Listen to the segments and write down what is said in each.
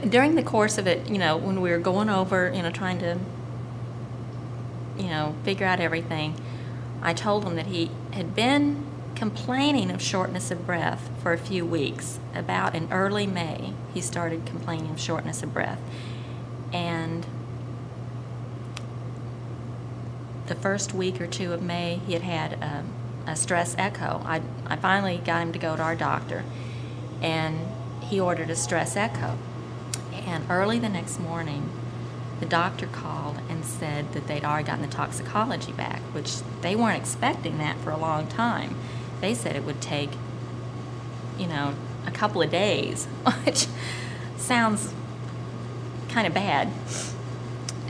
during the course of it, when we were going over, trying to, figure out everything, I told him that he had been complaining of shortness of breath for a few weeks. About in early May, he started complaining of shortness of breath. And the first week or two of May, he had had a stress echo. I finally got him to go to our doctor, and he ordered a stress echo. And early the next morning, the doctor called and said that they'd already gotten the toxicology back, which they weren't expecting that for a long time. They said it would take, a couple of days, which sounds kind of bad.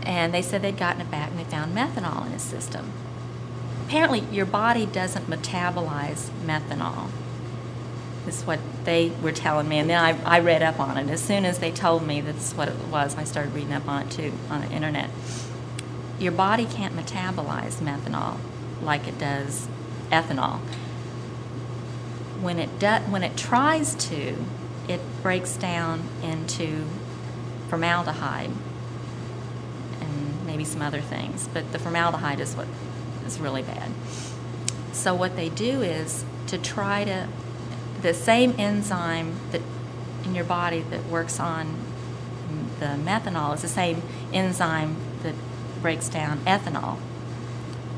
And they said they'd gotten it back and they found methanol in his system. Apparently, your body doesn't metabolize methanol. Is what they were telling me, and then I read up on it. As soon as they told me that's what it was, I started reading up on it too on the internet. Your body can't metabolize methanol like it does ethanol. When it tries to, it breaks down into formaldehyde and maybe some other things, but the formaldehyde is what is really bad. So what they do is to try to, the same enzyme that in your body that works on the methanol is the same enzyme that breaks down ethanol,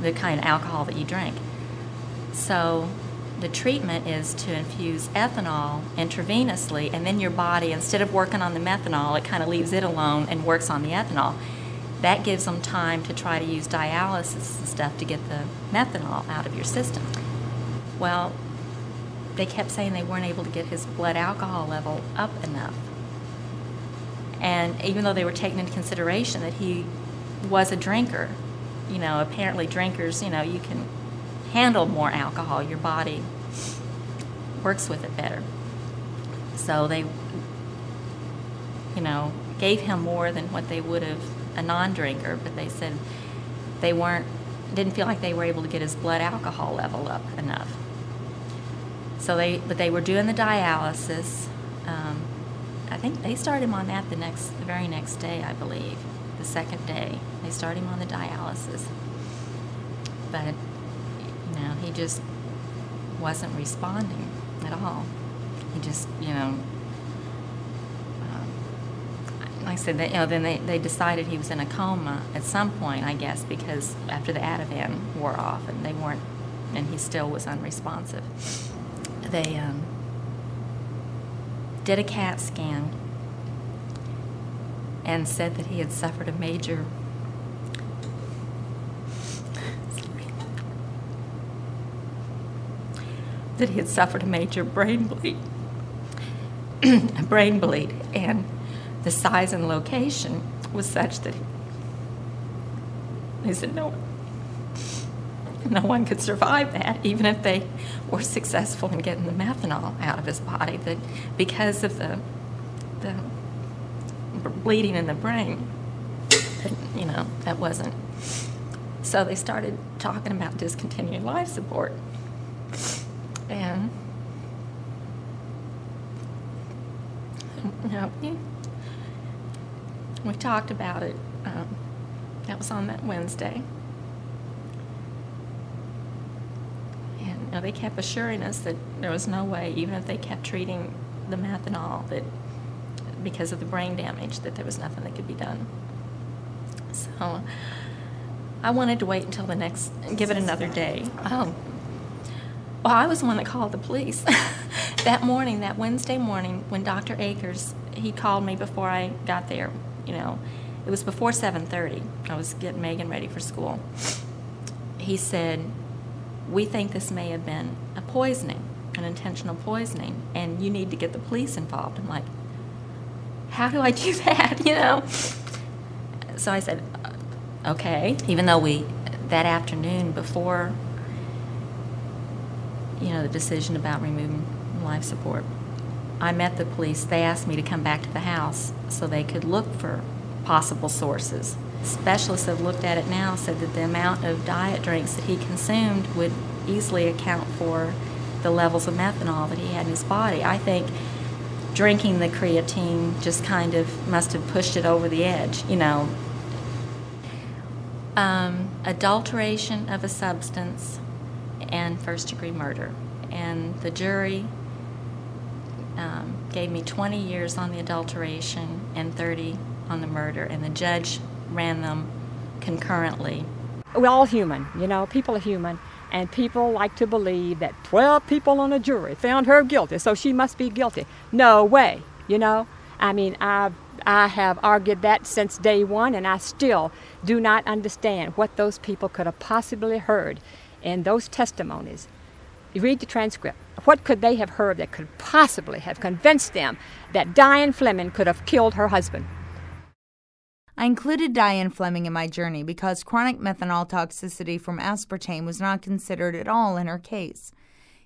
the kind of alcohol that you drink. So the treatment is to infuse ethanol intravenously, and then your body, instead of working on the methanol, it kind of leaves it alone and works on the ethanol. That gives them time to try to use dialysis and stuff to get the methanol out of your system. Well, they kept saying they weren't able to get his blood alcohol level up enough. And even though they were taking into consideration that he was a drinker, apparently drinkers, you can handle more alcohol. Your body works with it better. So they, gave him more than what they would have a non-drinker, but they said they didn't feel like they were able to get his blood alcohol level up enough. So they were doing the dialysis. I think they started him on that the very next day, I believe, the second day. They started him on the dialysis. But, he just wasn't responding at all. He just, like I said, then they decided he was in a coma at some point, I guess, because after the Ativan wore off and he still was unresponsive. They did a CAT scan and said that he had suffered a major brain bleed. A brain bleed, and the size and location was such that he said no one could survive that, even if they were successful in getting the methanol out of his body, that because of the bleeding in the brain, that wasn't. So they started talking about discontinuing life support. And, we talked about it. That was on that Wednesday. And they kept assuring us that there was no way, even if they kept treating the methanol, that because of the brain damage, that there was nothing that could be done. So I wanted to wait until give it another day. Oh. Well, I was the one that called the police. That morning, that Wednesday morning, when Dr. Akers, he called me before I got there. It was before 7:30. I was getting Megan ready for school. He said, "We think this may have been a poisoning, an intentional poisoning, and you need to get the police involved." I'm like, how do I do that, So I said, okay. Even though that afternoon before, the decision about removing life support, I met the police. They asked me to come back to the house so they could look for possible sources. Specialists have looked at it now, said that the amount of diet drinks that he consumed would easily account for the levels of methanol that he had in his body. I think drinking the creatine just kind of must have pushed it over the edge, you know. Adulteration of a substance and first-degree murder. And the jury gave me 20 years on the adulteration and 30 on the murder, and the judge ran them concurrently. We're all human, you know, people are human, and people like to believe that 12 people on a jury found her guilty, so she must be guilty. No way, you know. I mean, I have argued that since day one, and I still do not understand what those people could have possibly heard in those testimonies. You read the transcript. What could they have heard that could possibly have convinced them that Diane Fleming could have killed her husband? I included Diane Fleming in my journey because chronic methanol toxicity from aspartame was not considered at all in her case.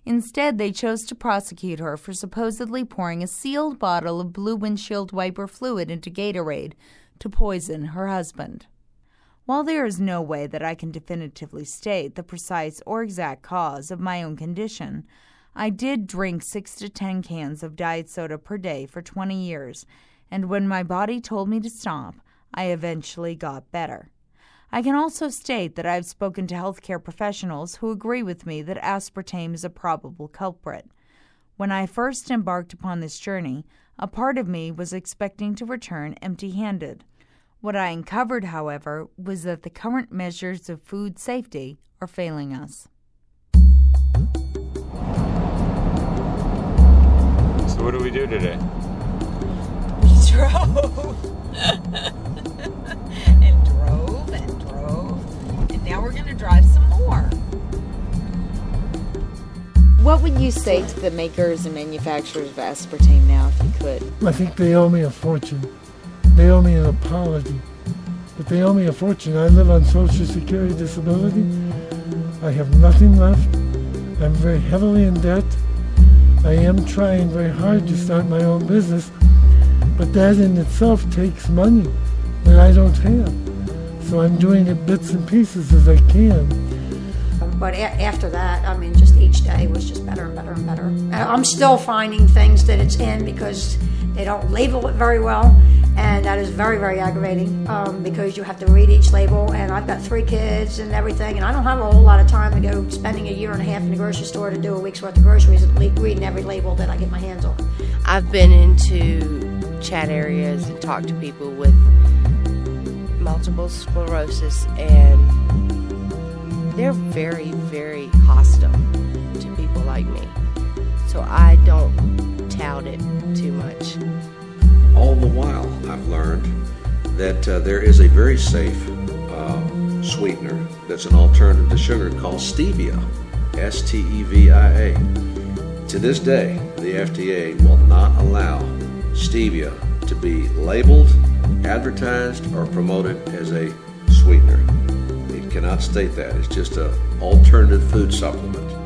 Instead, they chose to prosecute her for supposedly pouring a sealed bottle of blue windshield wiper fluid into Gatorade to poison her husband. While there is no way that I can definitively state the precise or exact cause of my own condition, I did drink 6 to 10 cans of diet soda per day for 20 years, and when my body told me to stop, I eventually got better. I can also state that I've spoken to healthcare professionals who agree with me that aspartame is a probable culprit. When I first embarked upon this journey, a part of me was expecting to return empty-handed. What I uncovered, however, was that the current measures of food safety are failing us. So what do we do today? We drove. and drove and drove. And now we're going to drive some more. What would you say to the makers and manufacturers of aspartame now, if you could? I think they owe me a fortune. They owe me an apology. But they owe me a fortune. I live on Social Security disability. I have nothing left. I'm very heavily in debt. I am trying very hard to start my own business, but that in itself takes money that I don't have. So I'm doing it bits and pieces as I can. But after that, I mean, just each day was just better and better and better. I'm still finding things that it's in because they don't label it very well, and that is very, very aggravating because you have to read each label, and I've got 3 kids and everything, and I don't have a whole lot of time to go spending a year and a half in the grocery store to do a week's worth of groceries and reading every label that I get my hands on. I've been into chat areas and talked to people with multiple sclerosis, and they're very, very hostile to people like me. So I don't tout it too much. All the while, I've learned that there is a very safe sweetener that's an alternative to sugar called stevia, S-T-E-V-I-A. To this day, the FDA will not allow stevia to be labeled, advertised, or promoted as a sweetener. It cannot state that. It's just an alternative food supplement.